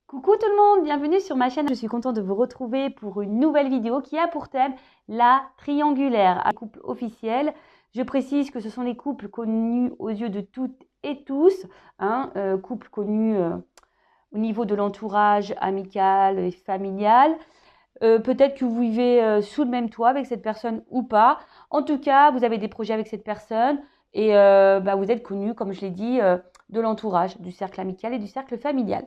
Coucou tout le monde, bienvenue sur ma chaîne. Je suis contente de vous retrouver pour une nouvelle vidéo qui a pour thème la triangulaire. Un couple officiel. Je précise que ce sont les couples connus aux yeux de toutes et tous. Couples connus au niveau de l'entourage amical et familial. Peut-être que vous vivez sous le même toit avec cette personne ou pas. En tout cas, vous avez des projets avec cette personne et vous êtes connus, comme je l'ai dit, de l'entourage, du cercle amical et du cercle familial.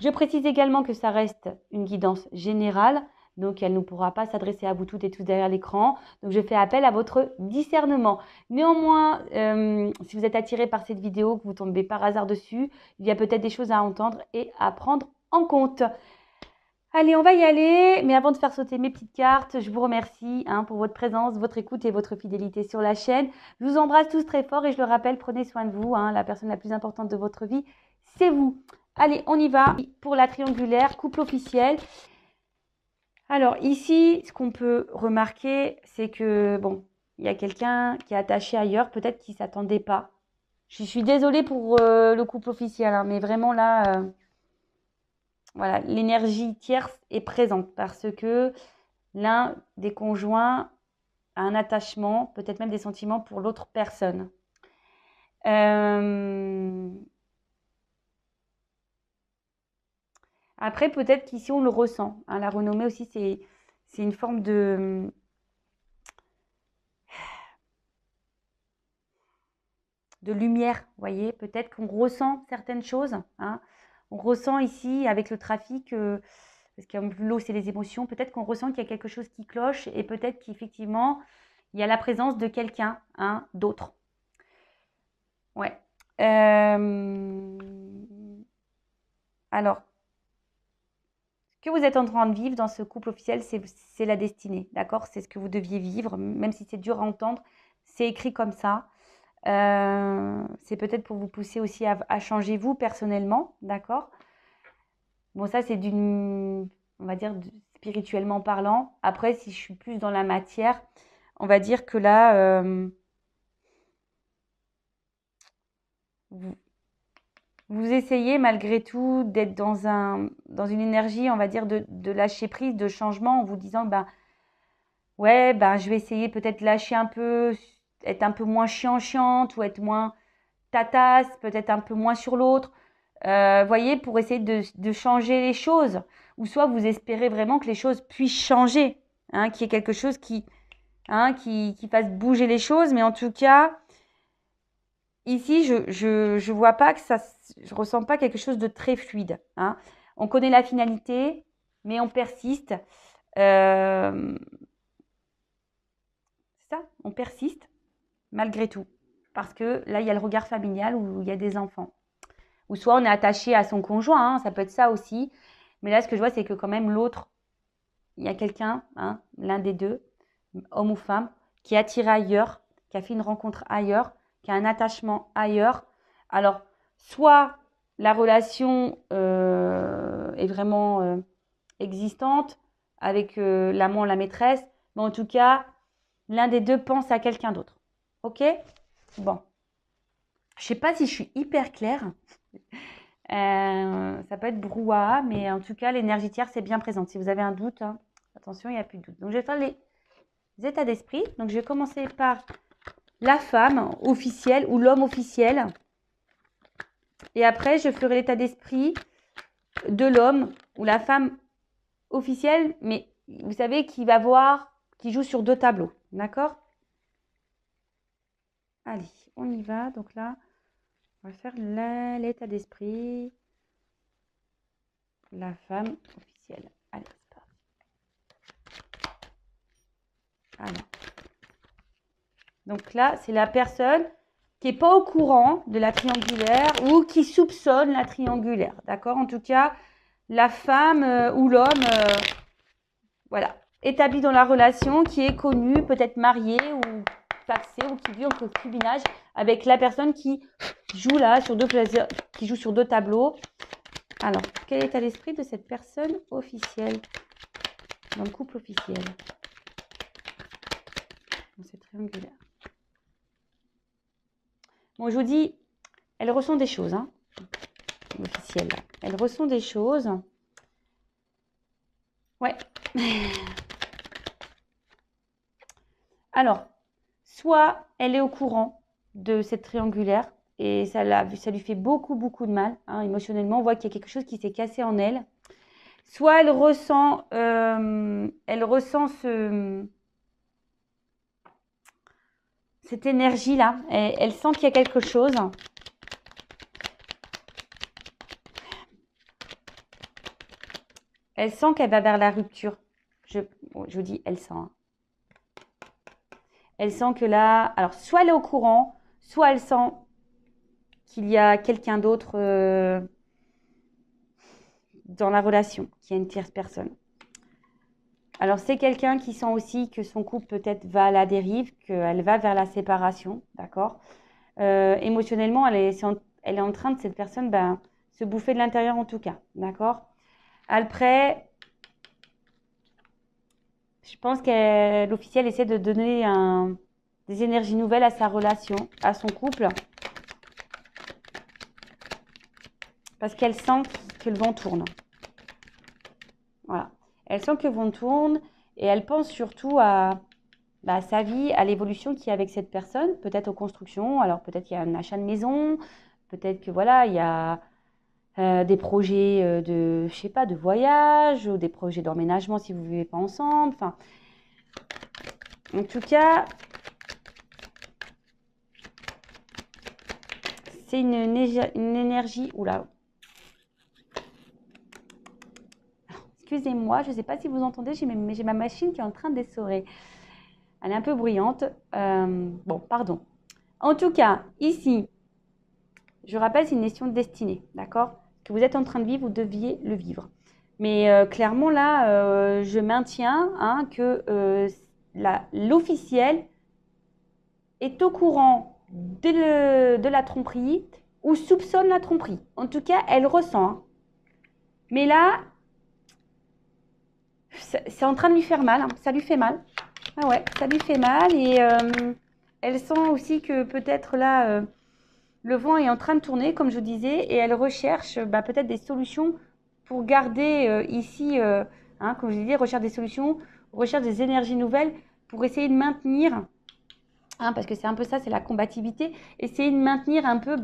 Je précise également que ça reste une guidance générale, donc elle ne pourra pas s'adresser à vous toutes et tous derrière l'écran. Donc je fais appel à votre discernement. Néanmoins, si vous êtes attiré par cette vidéo, que vous tombez par hasard dessus, il y a peut-être des choses à entendre et à prendre en compte. Allez, on va y aller. Mais avant de faire sauter mes petites cartes, je vous remercie pour votre présence, votre écoute et votre fidélité sur la chaîne. Je vous embrasse tous très fort et je le rappelle, prenez soin de vous. La personne la plus importante de votre vie, c'est vous. Allez, on y va pour la triangulaire, couple officiel. Alors ici, ce qu'on peut remarquer, c'est que, bon, il y a quelqu'un qui est attaché ailleurs, peut-être qu'il ne s'attendait pas. Je suis désolée pour le couple officiel, mais vraiment là, voilà, l'énergie tierce est présente parce que l'un des conjoints a un attachement, peut-être même des sentiments pour l'autre personne. Après, peut-être qu'ici, on le ressent. La renommée aussi, c'est une forme de lumière, vous voyez. Peut-être qu'on ressent certaines choses. On ressent ici, avec le trafic, parce que l'eau, c'est les émotions, peut-être qu'on ressent qu'il y a quelque chose qui cloche et peut-être qu'effectivement, il y a la présence de quelqu'un, d'autre. Ouais. Alors, ce que vous êtes en train de vivre dans ce couple officiel, c'est la destinée, d'accord? C'est ce que vous deviez vivre, même si c'est dur à entendre, c'est écrit comme ça. C'est peut-être pour vous pousser aussi à changer vous personnellement, d'accord? Bon, ça, c'est on va dire, spirituellement parlant. Après, si je suis plus dans la matière, on va dire que là, vous essayez malgré tout d'être dans une énergie, on va dire, de lâcher prise, de changement, en vous disant, ouais, je vais essayer peut-être lâcher un peu, être un peu moins chiante ou être moins tatasse, peut-être un peu moins sur l'autre. Voyez, pour essayer de changer les choses. Ou soit vous espérez vraiment que les choses puissent changer, qu'il y ait quelque chose qui fasse bouger les choses. Mais en tout cas, ici, je vois pas que ça, je ressens pas quelque chose de très fluide. On connaît la finalité, mais on persiste. C'est ça, on persiste malgré tout. Parce que là, il y a le regard familial où il y a des enfants. Ou soit on est attaché à son conjoint, ça peut être ça aussi. Mais là, ce que je vois, c'est que quand même l'autre, il y a quelqu'un, l'un des deux, homme ou femme, qui est attiré ailleurs, qui a fait une rencontre ailleurs, qui a un attachement ailleurs. Alors, soit la relation est vraiment existante avec l'amant, la maîtresse, mais en tout cas, l'un des deux pense à quelqu'un d'autre. Ok? Bon. Je sais pas si je suis hyper claire. Ça peut être brouhaha, mais en tout cas, l'énergie tierce est bien présente. Si vous avez un doute, attention, il n'y a plus de doute. Donc, je vais faire les états d'esprit. Donc, je vais commencer par la femme officielle ou l'homme officiel. Et après, je ferai l'état d'esprit de l'homme ou la femme officielle, mais vous savez, qui joue sur deux tableaux. D'accord? Allez, on y va. Donc là, on va faire l'état d'esprit. La femme officielle. Allez, c'est parti. Alors. Donc là, c'est la personne qui n'est pas au courant de la triangulaire ou qui soupçonne la triangulaire. D'accord? En tout cas, la femme ou l'homme, voilà, établi dans la relation, qui est connu, peut-être marié ou paxé ou qui vit en concubinage avec la personne qui joue là sur deux tableaux. Alors, quel est l'esprit de cette personne officielle, dans le couple officiel, dans cette triangulaire? Bon, je vous dis, elle ressent des choses. l'officiel. Elle ressent des choses. Ouais. Alors, soit elle est au courant de cette triangulaire et ça lui fait beaucoup, beaucoup de mal. Hein, émotionnellement, on voit qu'il y a quelque chose qui s'est cassé en elle. Soit elle ressent cette énergie-là. Elle sent qu'il y a quelque chose. Elle sent qu'elle va vers la rupture. Je vous dis, elle sent. Hein. Elle sent que là, alors soit elle est au courant, soit elle sent qu'il y a quelqu'un d'autre dans la relation, qu'il y a une tierce personne. Alors c'est quelqu'un qui sent aussi que son couple peut-être va à la dérive, qu'elle va vers la séparation, d'accord. Émotionnellement, elle est en train de, cette personne, se bouffer de l'intérieur en tout cas, d'accord. Après, je pense que l'officiel essaie de donner des énergies nouvelles à sa relation, à son couple. Parce qu'elle sent que le vent tourne. Voilà. Elle sent que le vent tourne et elle pense surtout à sa vie, à l'évolution qu'il y a avec cette personne. Peut-être aux constructions, alors peut-être qu'il y a un achat de maison, peut-être que voilà, il y a des projets de, je sais pas, de voyage, ou des projets d'emménagement si vous ne vivez pas ensemble. Enfin, en tout cas, c'est une énergie. Oula. Excusez-moi, je ne sais pas si vous entendez, j'ai ma machine qui est en train d'essorer. Elle est un peu bruyante. Bon, pardon. En tout cas, ici, je rappelle, c'est une question de destinée, d'accord? Ce que vous êtes en train de vivre, vous deviez le vivre. Mais clairement, là, je maintiens que l'officiel est au courant de la tromperie ou soupçonne la tromperie. En tout cas, elle ressent. Hein. Mais là, c'est en train de lui faire mal. Hein. Ça lui fait mal. Ah ouais, ça lui fait mal. Et elle sent aussi que peut-être là, le vent est en train de tourner, comme je vous disais. Et elle recherche peut-être des solutions pour garder ici, comme je disais, recherche des solutions, recherche des énergies nouvelles pour essayer de maintenir, parce que c'est un peu ça, c'est la combativité, essayer de maintenir un peu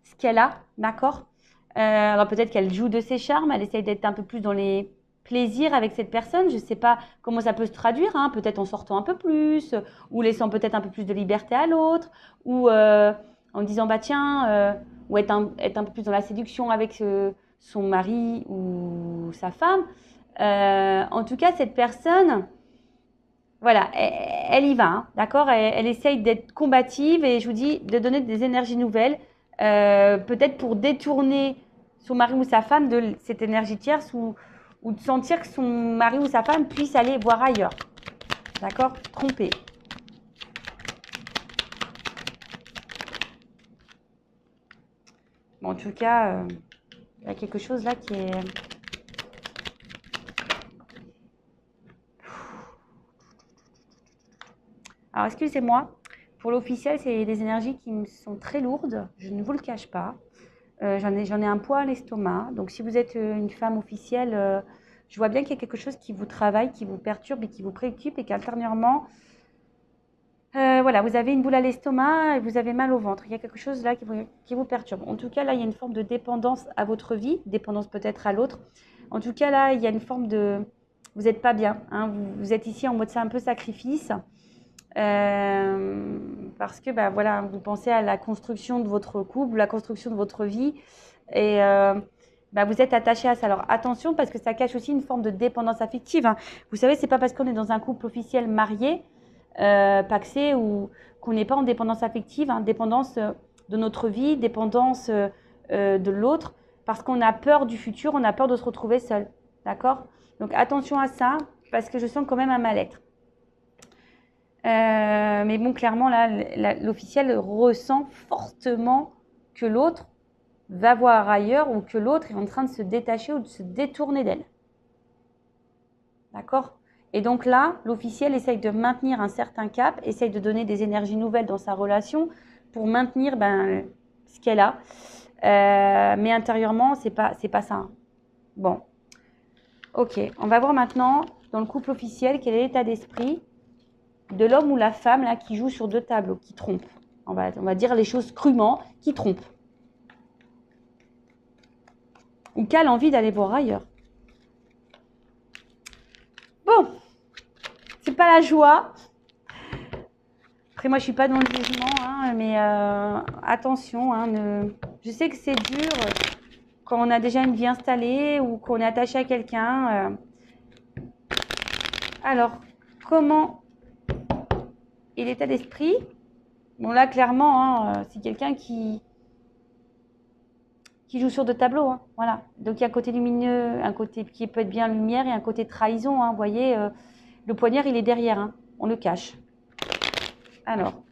ce qu'elle a, d'accord. Alors peut-être qu'elle joue de ses charmes, elle essaye d'être un peu plus dans les plaisirs avec cette personne, je ne sais pas comment ça peut se traduire, peut-être en sortant un peu plus, ou laissant peut-être un peu plus de liberté à l'autre, ou en disant tiens, ou être un peu plus dans la séduction avec son mari ou sa femme. En tout cas, cette personne, voilà, elle y va, d'accord. Elle essaye d'être combative et je vous dis de donner des énergies nouvelles, peut-être pour détourner son mari ou sa femme de cette énergie tierce ou de sentir que son mari ou sa femme puisse aller voir ailleurs, d'accord, tromper. Bon, en tout cas, il y a quelque chose là qui est... Alors, excusez-moi, pour l'officiel, c'est des énergies qui me sont très lourdes, je ne vous le cache pas. J'en ai un poids à l'estomac. Donc, si vous êtes une femme officielle, je vois bien qu'il y a quelque chose qui vous travaille, qui vous perturbe et qui vous préoccupe et qu'intérieurement, voilà, vous avez une boule à l'estomac et vous avez mal au ventre. Il y a quelque chose là qui vous perturbe. En tout cas, là, il y a une forme de dépendance à votre vie, dépendance peut-être à l'autre. En tout cas, là, il y a une forme de... Vous n'êtes pas bien. Vous êtes ici en mode c'est un peu sacrifice. Parce que voilà, vous pensez à la construction de votre couple, la construction de votre vie et vous êtes attaché à ça. Alors attention parce que ça cache aussi une forme de dépendance affective. Vous savez, c'est pas parce qu'on est dans un couple officiel marié, pacsé ou qu'on n'est pas en dépendance affective, dépendance de notre vie, dépendance de l'autre, parce qu'on a peur du futur, on a peur de se retrouver seul, d'accord? Donc attention à ça parce que je sens quand même un mal-être. Mais bon, clairement, là, l'officiel ressent fortement que l'autre va voir ailleurs ou que l'autre est en train de se détacher ou de se détourner d'elle. D'accord? Et donc là, l'officiel essaye de maintenir un certain cap, essaye de donner des énergies nouvelles dans sa relation pour maintenir ce qu'elle a. mais intérieurement, c'est pas ça. Hein. Bon, ok. On va voir maintenant, dans le couple officiel, quel est l'état d'esprit de l'homme ou la femme là, qui joue sur deux tableaux, qui trompe. On va dire les choses crûment, qui trompe. Ou qui a l'envie d'aller voir ailleurs. Bon, c'est pas la joie. Après, moi, je suis pas dans le jugement, hein, mais attention. Hein, je sais que c'est dur quand on a déjà une vie installée ou qu'on est attaché à quelqu'un. Alors, comment est l'état d'esprit? Bon, là, clairement, hein, c'est quelqu'un qui joue sur deux tableaux. Hein, voilà. Donc, il y a un côté lumineux, un côté qui peut être bien lumière et un côté trahison. Hein, vous voyez, le poignard, il est derrière. Hein, on le cache. Alors,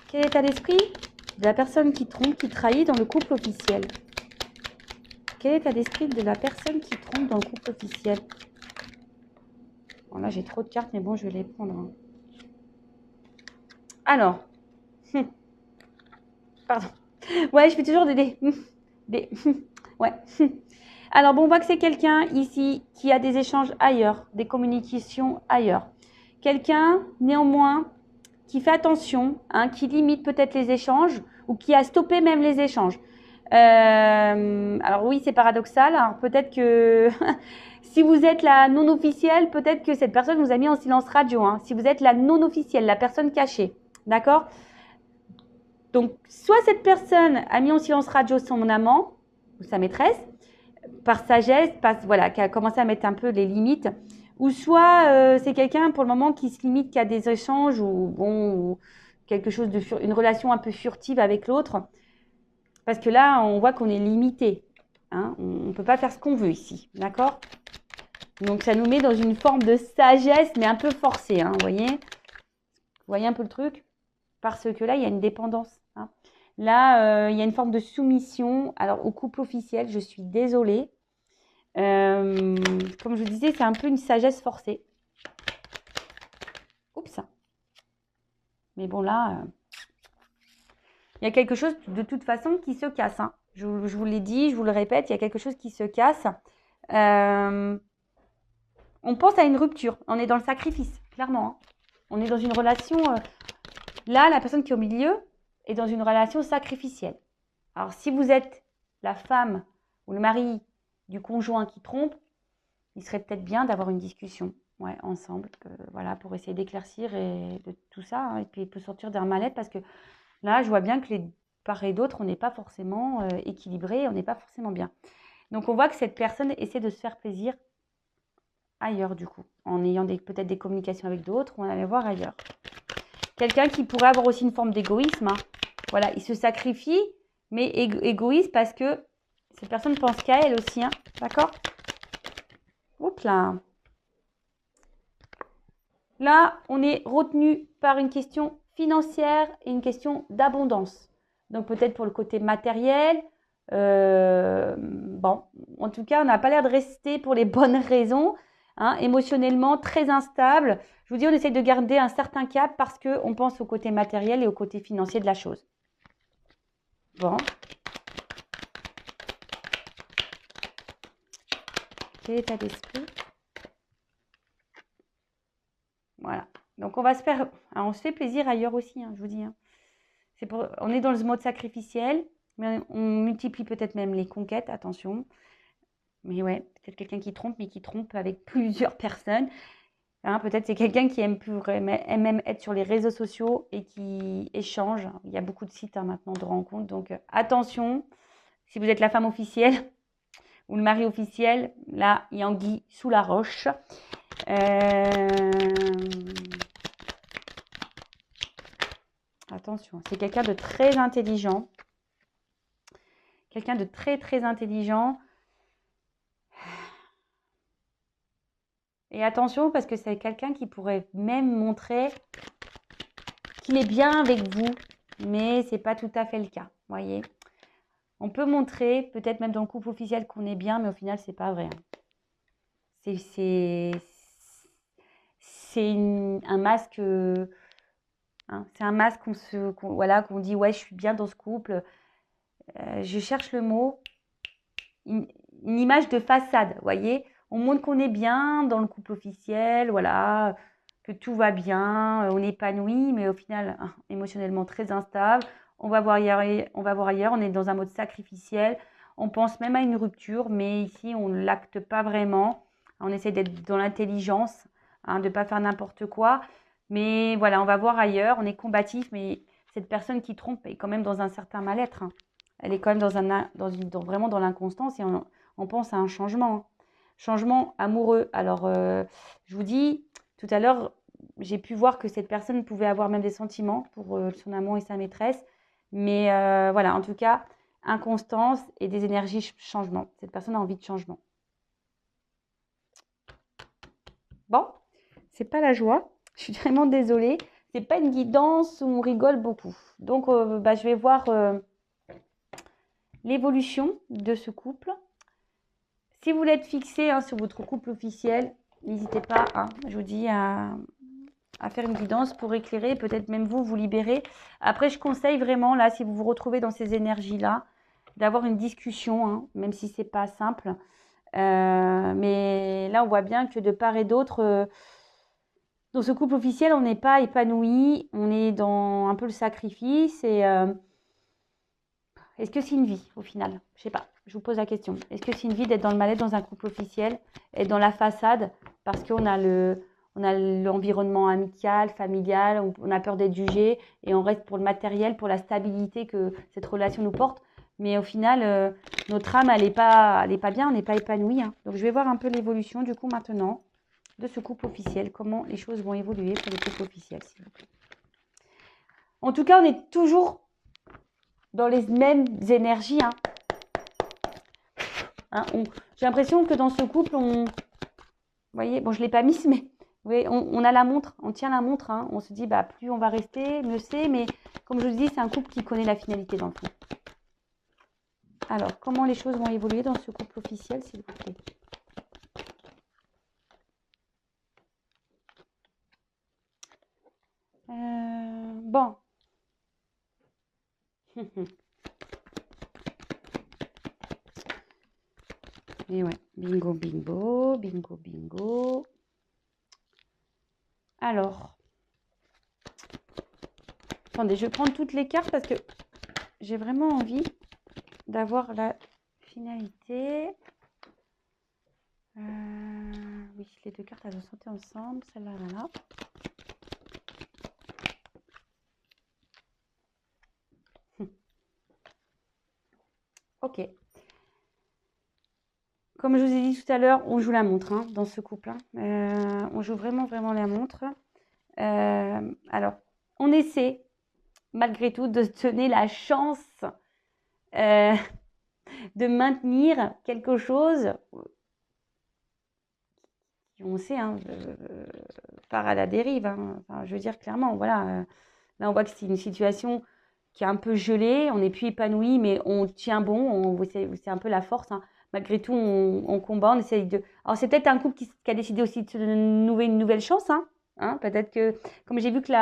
quel est l'état d'esprit de la personne qui trompe, qui trahit dans le couple officiel? Quel est l'état d'esprit de la personne qui trompe dans le couple officiel? Bon, là, j'ai trop de cartes, mais bon, je vais les prendre. Hein. Alors, pardon. Ouais, je fais toujours des ouais. Alors, bon, on voit que c'est quelqu'un ici qui a des échanges ailleurs, des communications ailleurs. Quelqu'un, néanmoins, qui fait attention, hein, qui limite peut-être les échanges ou qui a stoppé même les échanges. Alors oui, c'est paradoxal. Alors peut-être que si vous êtes la non officielle, peut-être que cette personne vous a mis en silence radio. Hein. Si vous êtes la non officielle, la personne cachée, d'accord? Donc, soit cette personne a mis en silence radio son amant ou sa maîtresse, par sagesse, voilà, qui a commencé à mettre un peu les limites, ou soit c'est quelqu'un pour le moment qui se limite qu'à des échanges ou quelque chose une relation un peu furtive avec l'autre, parce que là, on voit qu'on est limité. Hein, on ne peut pas faire ce qu'on veut ici, d'accord? Donc, ça nous met dans une forme de sagesse, mais un peu forcée, hein, vous voyez un peu le truc? Parce que là, il y a une dépendance. Hein. Là, il y a une forme de soumission. Alors, au couple officiel, je suis désolée. Comme je vous disais, c'est un peu une sagesse forcée. Oups. Mais bon, là, il y a quelque chose de toute façon qui se casse. Hein. Je vous l'ai dit, je vous le répète, il y a quelque chose qui se casse. On pense à une rupture. On est dans le sacrifice, clairement. Hein. On est dans une relation... là, la personne qui est au milieu est dans une relation sacrificielle. Alors, si vous êtes la femme ou le mari du conjoint qui trompe, il serait peut-être bien d'avoir une discussion ensemble, voilà, pour essayer d'éclaircir et de tout ça. Hein, et puis, il peut sortir d'un mal-être parce que là, je vois bien que les part et d'autre, on n'est pas forcément équilibré, on n'est pas forcément bien. Donc, on voit que cette personne essaie de se faire plaisir ailleurs, du coup, en ayant peut-être des communications avec d'autres, on va aller voir ailleurs. Quelqu'un qui pourrait avoir aussi une forme d'égoïsme. Hein. Voilà, il se sacrifie, mais égoïste parce que cette personne pense qu'à elle aussi. Hein. D'accord? Oups là. Là, on est retenu par une question financière et une question d'abondance. Donc peut-être pour le côté matériel. Bon, en tout cas, on n'a pas l'air de rester pour les bonnes raisons. Hein, émotionnellement très instable. Je vous dis, on essaie de garder un certain cap parce qu'on pense au côté matériel et au côté financier de la chose. Bon. Quel état d'esprit? Voilà. Donc, on va se faire... Alors, on se fait plaisir ailleurs aussi, hein, je vous dis. Hein. On est dans le mode sacrificiel, mais on multiplie peut-être même les conquêtes, attention. Mais ouais, peut-être quelqu'un qui trompe, mais qui trompe avec plusieurs personnes. Hein, peut-être c'est quelqu'un qui aime même être sur les réseaux sociaux et qui échange. Il y a beaucoup de sites maintenant de rencontres. Donc, attention, si vous êtes la femme officielle ou le mari officiel, là, il y a anguille sous la roche. Attention, c'est quelqu'un de très intelligent. Quelqu'un de très, très intelligent. Et attention, parce que c'est quelqu'un qui pourrait même montrer qu'il est bien avec vous, mais ce n'est pas tout à fait le cas, voyez. On peut montrer, peut-être même dans le couple officiel, qu'on est bien, mais au final, ce n'est pas vrai. C'est un masque hein. C'est un masque voilà, qu'on dit, ouais, je suis bien dans ce couple. Je cherche le mot. Une, une image de façade, vous voyez. On montre qu'on est bien dans le couple officiel, voilà, que tout va bien, on est épanoui, mais au final, émotionnellement très instable. On va voir ailleurs, on est dans un mode sacrificiel. On pense même à une rupture, mais ici, on ne l'acte pas vraiment. On essaie d'être dans l'intelligence, hein, de ne pas faire n'importe quoi. Mais voilà, on va voir ailleurs, on est combatif, mais cette personne qui trompe est quand même dans un certain mal-être, hein. Elle est quand même vraiment dans l'inconstance et on pense à un changement, hein. Changement amoureux. Alors, je vous dis, tout à l'heure, j'ai pu voir que cette personne pouvait avoir même des sentiments pour son amant et sa maîtresse. Mais voilà, en tout cas, inconstance et des énergies changement. Cette personne a envie de changement. Bon, c'est pas la joie. Je suis vraiment désolée. C'est pas une guidance où on rigole beaucoup. Donc, je vais voir l'évolution de ce couple. Si vous voulez être fixé, hein, sur votre couple officiel, n'hésitez pas, hein, je vous dis, à faire une guidance pour éclairer, peut-être même vous libérer. Après, je conseille vraiment, là, si vous vous retrouvez dans ces énergies-là, d'avoir une discussion, hein, même si c'est pas simple. Mais là, on voit bien que de part et d'autre, dans ce couple officiel, on n'est pas épanoui, on est dans un peu le sacrifice et est-ce que c'est une vie au final? Je sais pas, je vous pose la question. Est-ce que c'est une vie d'être dans le mal-être dans un couple officiel, être dans la façade parce qu'on a l'environnement amical, familial, on a peur d'être jugé et on reste pour le matériel, pour la stabilité que cette relation nous porte. Mais au final, notre âme, elle n'est pas bien, on n'est pas épanoui, hein. Donc je vais voir un peu l'évolution du coup maintenant de ce couple officiel, comment les choses vont évoluer pour le couple officiel, s'il vous plaît. En tout cas, on est toujours dans les mêmes énergies, hein. J'ai l'impression que dans ce couple, vous voyez, bon, je ne l'ai pas mise, mais vous voyez, on a la montre, on tient la montre, hein. On se dit, plus on va rester, mieux c'est, mais comme je vous dis, c'est un couple qui connaît la finalité dans le fond. Alors, comment les choses vont évoluer dans ce couple officiel, s'il vous plaît? Bon. Et ouais, bingo, bingo, bingo, bingo. Alors, attendez, je vais prendre toutes les cartes parce que j'ai vraiment envie d'avoir la finalité. Oui, les deux cartes, elles ont sauté ensemble. Celle-là, voilà. Ok. Comme je vous ai dit tout à l'heure, on joue la montre, hein, dans ce couple, hein. On joue vraiment, vraiment la montre. Alors, on essaie, malgré tout, de se donner la chance de maintenir quelque chose qui, on sait, hein, part à la dérive, hein. Enfin, je veux dire clairement, voilà. Là, on voit que c'est une situation qui est un peu gelée, on n'est plus épanoui, mais on tient bon, c'est un peu la force, hein. Malgré tout, on combat, on essaye de... Alors, c'est peut-être un couple qui a décidé aussi de se donner une nouvelle chance, hein. Peut-être que, comme j'ai vu que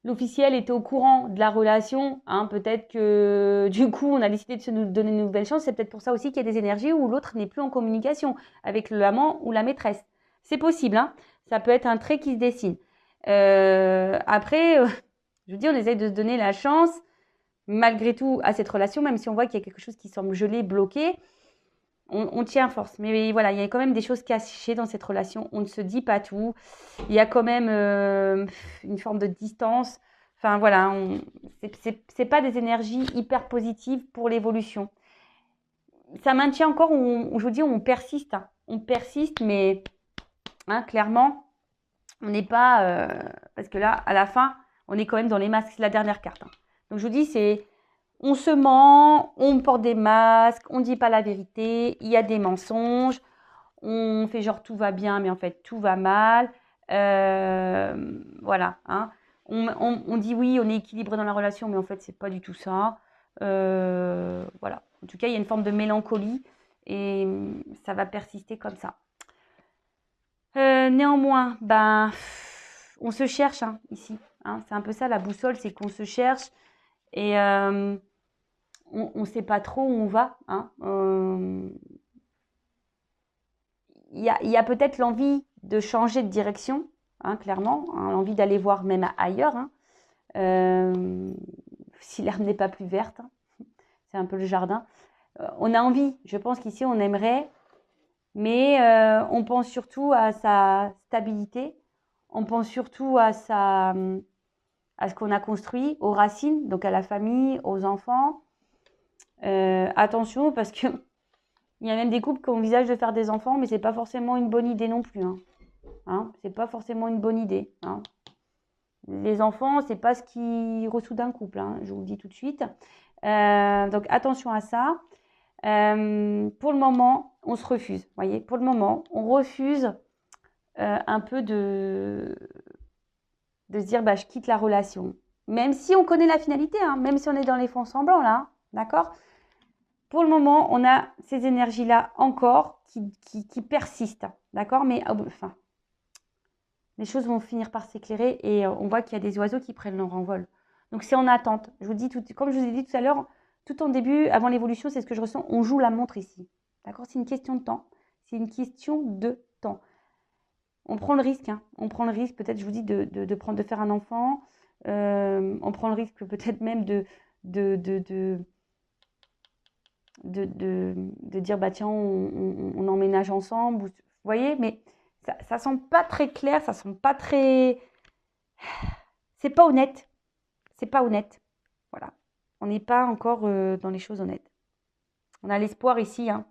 l'officiel était au courant de la relation, hein, peut-être que du coup on a décidé de se donner une nouvelle chance. C'est peut-être pour ça aussi qu'il y a des énergies où l'autre n'est plus en communication avec l'amant ou la maîtresse. C'est possible, hein. Ça peut être un trait qui se dessine. Après, je vous dis, on essaye de se donner la chance, malgré tout, à cette relation, même si on voit qu'il y a quelque chose qui semble gelé, bloqué. On tient force. Mais voilà, il y a quand même des choses cachées dans cette relation. On ne se dit pas tout. Il y a quand même une forme de distance. Enfin voilà, c'est pas des énergies hyper positives pour l'évolution. Ça maintient encore, je vous dis, on persiste, hein. On persiste, mais hein, clairement, on n'est pas... parce que là, à la fin, on est quand même dans les masques. C'est la dernière carte, hein. Donc je vous dis, on se ment, on porte des masques, on ne dit pas la vérité, il y a des mensonges, on fait genre tout va bien, mais en fait tout va mal. Voilà, hein. On dit oui, on est équilibré dans la relation, mais en fait c'est pas du tout ça. Voilà. En tout cas, il y a une forme de mélancolie et ça va persister comme ça. Néanmoins, on se cherche, hein, ici. hein. C'est un peu ça la boussole, c'est qu'on se cherche et on ne sait pas trop où on va, hein. Il y a peut-être l'envie de changer de direction, hein, clairement, hein, l'envie d'aller voir même ailleurs, hein. Si l'herbe n'est pas plus verte, hein. C'est un peu le jardin. On a envie, je pense qu'ici on aimerait, mais on pense surtout à sa stabilité, on pense surtout à ce qu'on a construit, aux racines, donc à la famille, aux enfants. Attention parce que il y a même des couples qui envisagent de faire des enfants, mais c'est pas forcément une bonne idée non plus, hein. Hein, c'est pas forcément une bonne idée, hein. Les enfants, c'est pas ce qui ressoude un couple, hein, je vous le dis tout de suite. Donc attention à ça. Pour le moment, on se refuse. Voyez, pour le moment, on refuse un peu de se dire bah, je quitte la relation. Même si on connaît la finalité, hein, même si on est dans les fonds semblants là, hein, d'accord? Pour le moment, on a ces énergies-là encore qui persistent, d'accord? Mais enfin, les choses vont finir par s'éclairer et on voit qu'il y a des oiseaux qui prennent leur envol. Donc c'est en attente. Je vous dis comme je vous ai dit tout à l'heure, tout en début, avant l'évolution, c'est ce que je ressens. On joue la montre ici, d'accord? C'est une question de temps. C'est une question de temps. On prend le risque, hein. On prend le risque, peut-être, je vous dis, de faire un enfant. On prend le risque peut-être même de dire, bah tiens, on emménage ensemble. Vous voyez, mais ça sent pas très clair, ça sent pas très... C'est pas honnête. C'est pas honnête. Voilà. On n'est pas encore dans les choses honnêtes. On a l'espoir ici, hein,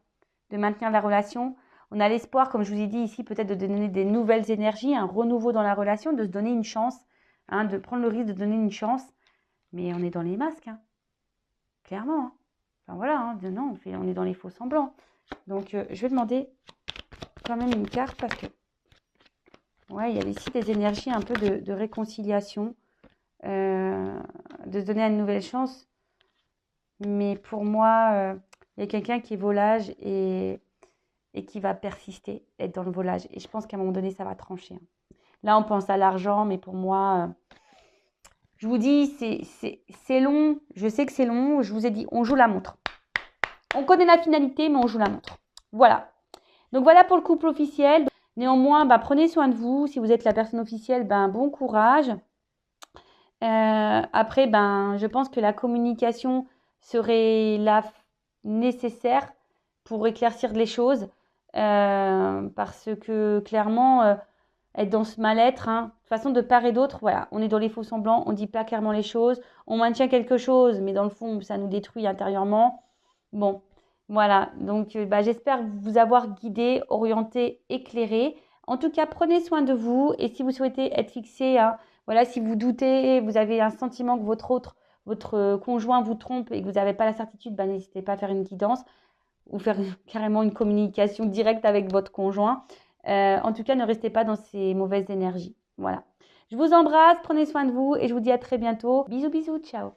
de maintenir la relation. On a l'espoir, comme je vous ai dit ici, peut-être de donner des nouvelles énergies, un renouveau dans la relation, de se donner une chance, hein, de prendre le risque de donner une chance. Mais on est dans les masques, hein, clairement, hein. Enfin voilà, hein, non, on est dans les faux semblants. Donc je vais demander quand même une carte parce que ouais, il y a ici des énergies un peu de réconciliation, de se donner une nouvelle chance. Mais pour moi, il y a quelqu'un qui est volage et qui va persister, être dans le volage. Et je pense qu'à un moment donné, ça va trancher, hein. Là, on pense à l'argent, mais pour moi, je vous dis, c'est long. Je sais que c'est long. Je vous ai dit, on joue la montre. On connaît la finalité, mais on joue la montre. Voilà. Donc voilà pour le couple officiel. Néanmoins, bah, prenez soin de vous. Si vous êtes la personne officielle, ben, bon courage. Après, ben, je pense que la communication serait là nécessaire pour éclaircir les choses. Parce que clairement, être dans ce mal-être, hein, de toute façon, de part et d'autre, voilà, on est dans les faux semblants, on ne dit pas clairement les choses, on maintient quelque chose, mais dans le fond, ça nous détruit intérieurement. Bon, voilà, donc bah, j'espère vous avoir guidé, orienté, éclairé. En tout cas, prenez soin de vous et si vous souhaitez être fixé, hein, voilà, si vous doutez, vous avez un sentiment que votre conjoint vous trompe et que vous n'avez pas la certitude, bah, n'hésitez pas à faire une guidance ou faire carrément une communication directe avec votre conjoint. En tout cas, ne restez pas dans ces mauvaises énergies. Voilà. Je vous embrasse, prenez soin de vous et je vous dis à très bientôt. Bisous, bisous, ciao.